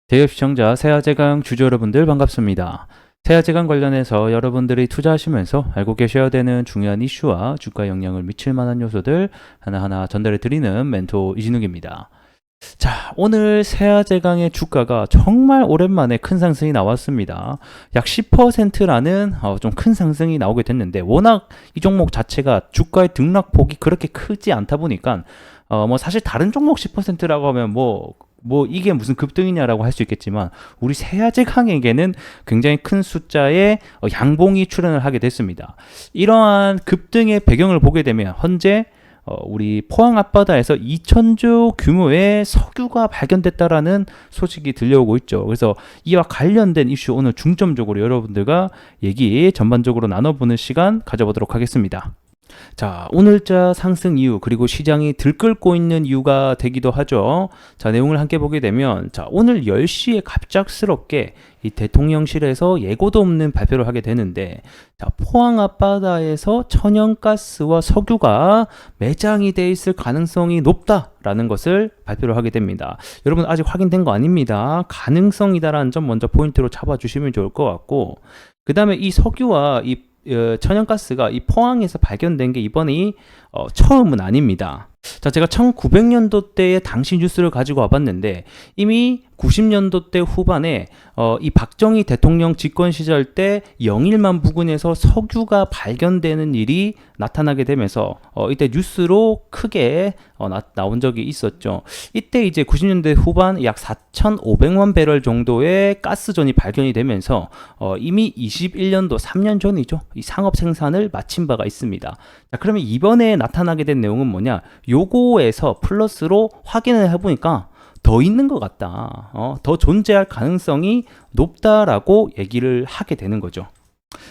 대여 시청자 세아제강 주주 여러분들 반갑습니다. 세아제강 관련해서 여러분들이 투자하시면서 알고 계셔야 되는 중요한 이슈와 주가 영향을 미칠 만한 요소들 하나하나 전달해 드리는 멘토 이진욱입니다. 자, 오늘 세아제강의 주가가 정말 오랜만에 큰 상승이 나왔습니다. 약 10%라는 좀 큰 상승이 나오게 됐는데, 워낙 이 종목 자체가 주가의 등락폭이 그렇게 크지 않다 보니까 사실 다른 종목 10%라고 하면 이게 무슨 급등이냐라고 할 수 있겠지만, 우리 세아제강에게는 굉장히 큰 숫자의 양봉이 출현을 하게 됐습니다. 이러한 급등의 배경을 보게 되면 현재 우리 포항 앞바다에서 2,000조 규모의 석유가 발견됐다라는 소식이 들려오고 있죠. 그래서 이와 관련된 이슈 오늘 중점적으로 여러분들과 얘기 전반적으로 나눠보는 시간 가져보도록 하겠습니다. 자, 오늘자 상승 이유, 그리고 시장이 들끓고 있는 이유가 되기도 하죠. 자, 내용을 함께 보게 되면, 자, 오늘 10시에 갑작스럽게 이 대통령실에서 예고도 없는 발표를 하게 되는데, 자, 포항 앞바다에서 천연가스와 석유가 매장이 돼 있을 가능성이 높다라는 것을 발표를 하게 됩니다. 여러분, 아직 확인된 거 아닙니다. 가능성이다라는 점 먼저 포인트로 잡아주시면 좋을 것 같고, 그 다음에 이 석유와 이 천연가스가 이 포항에서 발견된 게 이번이 처음은 아닙니다. 자, 제가 1900년도대의 당시 뉴스를 가지고 와봤는데, 이미 90년도대 후반에 이 박정희 대통령 집권 시절 때 영일만 부근에서 석유가 발견되는 일이 나타나게 되면서 이때 뉴스로 크게 나온 적이 있었죠. 이때 이제 90년대 후반 약 4,500만 배럴 정도의 가스전이 발견이 되면서 이미 21년도 3년 전이죠. 이 상업 생산을 마친 바가 있습니다. 자, 그러면 이번에 나타나게 된 내용은 뭐냐? 요거에서 플러스로 확인을 해보니까 더 있는 것 같다. 더 존재할 가능성이 높다라고 얘기를 하게 되는 거죠.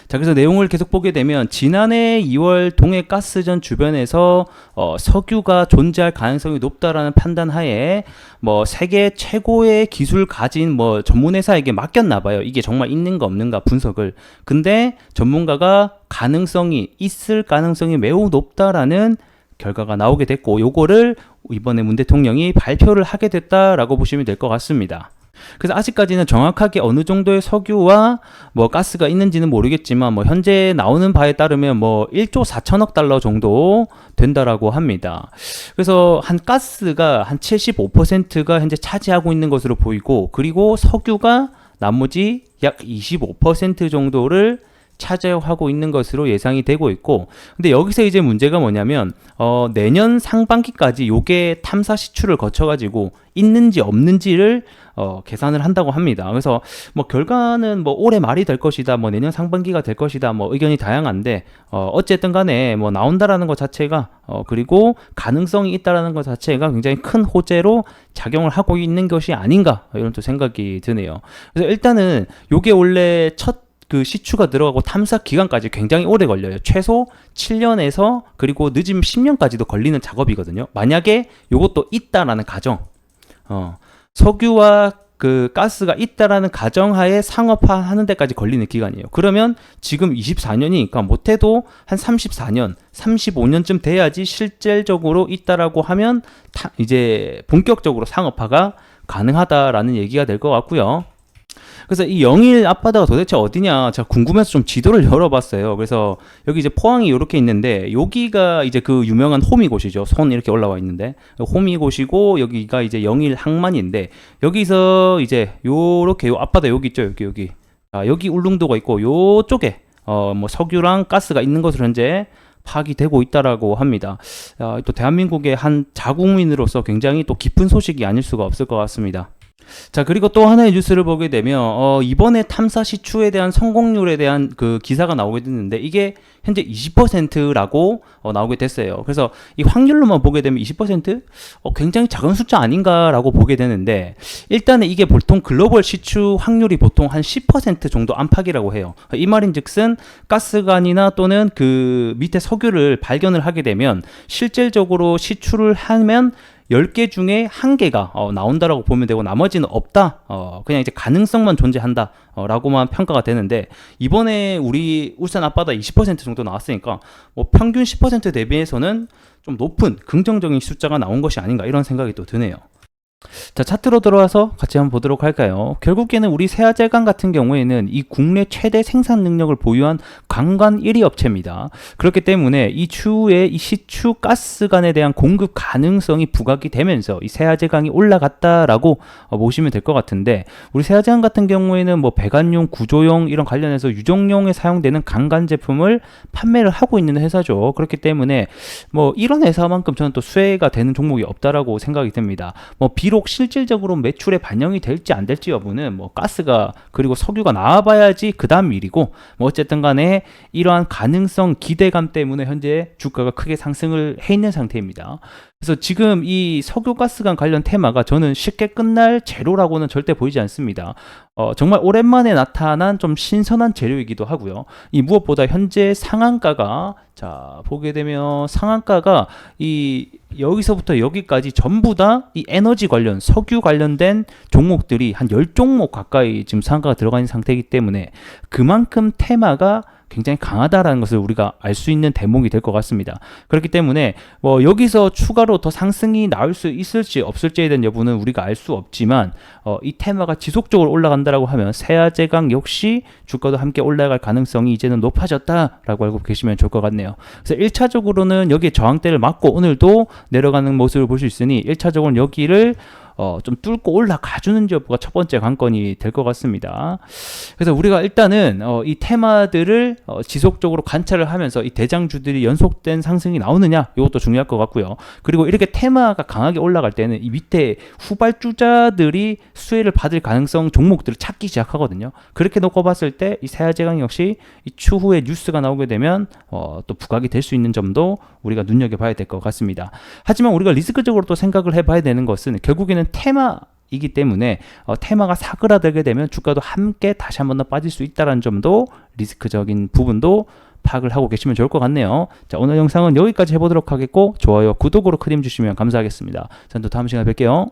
자, 그래서 내용을 계속 보게 되면, 지난해 2월 동해가스전 주변에서 석유가 존재할 가능성이 높다라는 판단 하에 세계 최고의 기술 가진 전문회사에게 맡겼나 봐요. 이게 정말 있는가 없는가 분석을. 근데 전문가가 있을 가능성이 매우 높다라는 결과가 나오게 됐고, 요거를 이번에 문 대통령이 발표를 하게 됐다라고 보시면 될 것 같습니다. 그래서 아직까지는 정확하게 어느 정도의 석유와 가스가 있는지는 모르겠지만, 현재 나오는 바에 따르면 1조 4천억 달러 정도 된다라고 합니다. 그래서 가스가 한 75%가 현재 차지하고 있는 것으로 보이고, 그리고 석유가 나머지 약 25% 정도를 차지하고 있는 것으로 예상이 되고 있고, 근데 여기서 이제 문제가 뭐냐면 내년 상반기까지 요게 탐사 시추를 거쳐가지고 있는지 없는지를 계산을 한다고 합니다. 그래서 결과는 올해 말이 될 것이다, 내년 상반기가 될 것이다, 의견이 다양한데 어쨌든 간에 나온다라는 것 자체가 그리고 가능성이 있다라는 것 자체가 굉장히 큰 호재로 작용을 하고 있는 것이 아닌가, 이런 또 생각이 드네요. 그래서 일단은 요게 원래 첫 시추가 들어가고 탐사 기간까지 굉장히 오래 걸려요. 최소 7년에서 그리고 늦으면 10년까지도 걸리는 작업이거든요. 만약에 이것도 있다라는 가정, 석유와 가스가 있다라는 가정하에 상업화하는 데까지 걸리는 기간이에요. 그러면 지금 24년이니까 못해도 한 34년, 35년쯤 돼야지 실질적으로 있다라고 하면 이제 본격적으로 상업화가 가능하다라는 얘기가 될 것 같고요. 그래서 이 영일 앞바다가 도대체 어디냐, 제가 궁금해서 좀 지도를 열어봤어요. 그래서 여기 이제 포항이 이렇게 있는데, 여기가 이제 그 유명한 호미곶이죠. 손 이렇게 올라와 있는데 호미곶이고, 여기가 이제 영일 항만인데, 여기서 이제 요렇게 요 앞바다 여기 있죠. 여기 여기 울릉도가 있고, 요쪽에 석유랑 가스가 있는 것으로 현재 파악이 되고 있다라고 합니다. 또 대한민국의 한 자국민으로서 굉장히 또 깊은 소식이 아닐 수가 없을 것 같습니다. 자, 그리고 또 하나의 뉴스를 보게 되면 이번에 탐사 시추에 대한 성공률에 대한 그 기사가 나오게 됐는데, 이게 현재 20%라고 나오게 됐어요. 그래서 이 확률로만 보게 되면 20%? 굉장히 작은 숫자 아닌가라고 보게 되는데, 일단은 이게 보통 글로벌 시추 확률이 보통 한 10% 정도 안팎이라고 해요. 이 말인즉슨 가스관이나 또는 그 밑에 석유를 발견을 하게 되면 실질적으로 시추를 하면 10개 중에 1개가 나온다라고 보면 되고, 나머지는 없다, 그냥 이제 가능성만 존재한다 라고만 평가가 되는데, 이번에 우리 울산 앞바다 20% 정도 나왔으니까 평균 10% 대비해서는 좀 높은 긍정적인 숫자가 나온 것이 아닌가, 이런 생각이 또 드네요. 자, 차트로 들어와서 같이 한번 보도록 할까요? 결국에는 우리 세아제강 같은 경우에는 이 국내 최대 생산 능력을 보유한 관관 1위 업체입니다. 그렇기 때문에 이 추후에 이 시추 가스관에 대한 공급 가능성이 부각이 되면서 이 세아제강이 올라갔다라고 보시면 될 것 같은데, 우리 세아제강 같은 경우에는 뭐 배관용, 구조용 이런 관련해서 유정용에 사용되는 강간 제품을 판매를 하고 있는 회사죠. 그렇기 때문에 뭐 이런 회사만큼 저는 또 수혜가 되는 종목이 없다라고 생각이 됩니다. 뭐 비록 실질적으로 매출에 반영이 될지 안 될지 여부는 뭐 가스가 그리고 석유가 나와봐야지 그 다음 일이고, 뭐 어쨌든 간에 이러한 가능성 기대감 때문에 현재 주가가 크게 상승을 해 있는 상태입니다. 그래서 지금 이 석유가스관 관련 테마가 저는 쉽게 끝날 재료라고는 절대 보이지 않습니다. 정말 오랜만에 나타난 좀 신선한 재료이기도 하고요. 이 무엇보다 현재 상한가가, 자 보게 되면 상한가가 이 여기서부터 여기까지 전부 다 이 에너지 관련, 석유 관련된 종목들이 한 10종목 가까이 지금 상한가가 들어가 있는 상태이기 때문에 그만큼 테마가 굉장히 강하다라는 것을 우리가 알 수 있는 대목이 될 것 같습니다. 그렇기 때문에 뭐 여기서 추가로 더 상승이 나올 수 있을지 없을지에 대한 여부는 우리가 알 수 없지만, 이 테마가 지속적으로 올라간다라고 하면 세아제강 역시 주가도 함께 올라갈 가능성이 이제는 높아졌다라고 알고 계시면 좋을 것 같네요. 그래서 1차적으로는 여기에 저항대를 맞고 오늘도 내려가는 모습을 볼 수 있으니 1차적으로는 여기를 좀 뚫고 올라가주는 여부가 첫 번째 관건이 될 것 같습니다. 그래서 우리가 일단은 이 테마들을 지속적으로 관찰을 하면서 이 대장주들이 연속된 상승이 나오느냐, 이것도 중요할 것 같고요. 그리고 이렇게 테마가 강하게 올라갈 때는 이 밑에 후발주자들이 수혜를 받을 가능성 종목들을 찾기 시작하거든요. 그렇게 놓고 봤을 때 이 세아제강 역시 이 추후에 뉴스가 나오게 되면 또 부각이 될 수 있는 점도 우리가 눈여겨봐야 될 것 같습니다. 하지만 우리가 리스크적으로 또 생각을 해봐야 되는 것은 결국에는 테마이기 때문에 테마가 사그라들게 되면 주가도 함께 다시 한 번 더 빠질 수 있다는 점도, 리스크적인 부분도 파악을 하고 계시면 좋을 것 같네요. 자, 오늘 영상은 여기까지 해보도록 하겠고, 좋아요, 구독으로 큰 힘 주시면 감사하겠습니다. 저는 또 다음 시간에 뵐게요.